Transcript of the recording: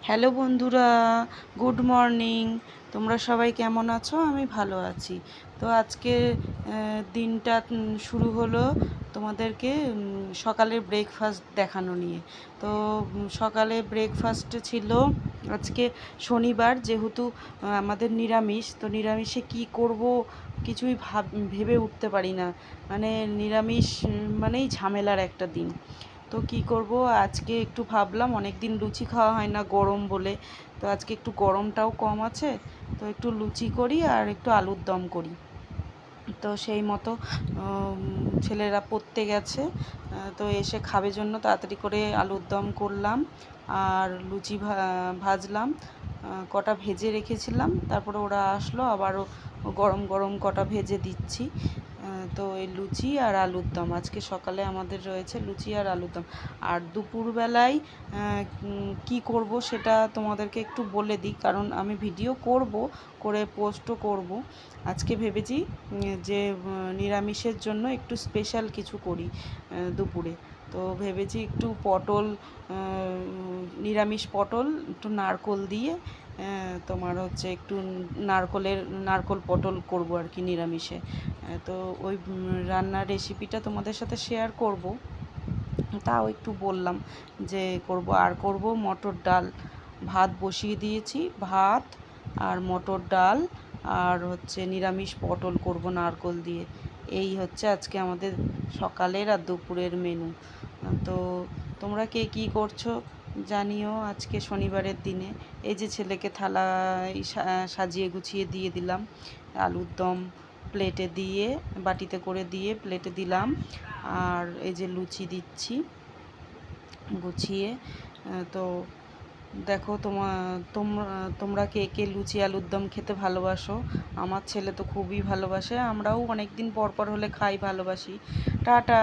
Hello বন্ধুরা, good morning. তোমরা সবাই কেমন আছো? আমি ভালো আছি। তো আজকে দিনটা শুরু হলো তোমাদেরকে সকালের ব্রেকফাস্ট দেখানো নিয়ে। তো সকালে ব্রেকফাস্টে ছিল আজকে শনিবার, যেহেতু আমাদের নিরামিষ। তো নিরামিষে কি করব কিছুই ভেবে উঠতে পারি না। মানে নিরামিষ মানেই ঝামেলার একটা দিন। তো কি করব, আজকে একটু ভাবলাম অনেক দিন লুচি খাওয়া হয় না গরম বলে। তো আজকে একটু গরমটাও কম আছে, তো একটু লুচি করি আর একটু আলুর দম করি। তো সেই মতো ছেলেরা পড়তে গেছে, তো এসে খাবে জন্য তাড়াতাড়ি করে আলুর দম করলাম আর লুচি ভাজলাম। কটা ভেজে রেখেছিলাম, তারপরে ওরা আসলো, আবারও গরম গরম কটা ভেজে দিচ্ছি। তো এই লুচি আর আলুর দম আজকে সকালে আমাদের রয়েছে, লুচি আর আলুর দম। আর দুপুরবেলায় কি করব সেটা তোমাদেরকে একটু বলে দিই, কারণ আমি ভিডিও করে পোস্টও করব। আজকে ভেবেছি যে নিরামিষের জন্য একটু স্পেশাল কিছু করি দুপুরে। তো ভেবেছি একটু পটল, নিরামিষ পটল একটু নারকোল দিয়ে, তোমার হচ্ছে একটু নারকোল পটল করব আর কি নিরামিষে। তো ওই রান্নার রেসিপিটা তোমাদের সাথে শেয়ার করব, তাও একটু বললাম যে করব। আর করব মটর ডাল, ভাত বসিয়ে দিয়েছি, ভাত আর মটর ডাল আর হচ্ছে নিরামিষ পটল করব নারকোল দিয়ে। এই হচ্ছে আজকে আমাদের সকালের আর দুপুরের মেনু। তো তোমরা কে কী করছো জানিও আজকে শনিবারের দিনে। এই যে ছেলেকে থালায় সাজিয়ে গুছিয়ে দিয়ে দিলাম, আলুর দম প্লেটে দিয়ে, বাটিতে করে দিয়ে প্লেটে দিলাম। আর এই যে লুচি দিচ্ছি গুছিয়ে। তো দেখো তোমরা কে কে লুচি আলুর দম খেতে ভালোবাসো? আমার ছেলে তো খুবই ভালোবাসে, আমরাও অনেক দিন পর পর হলে খাই, ভালোবাসি। টাটা।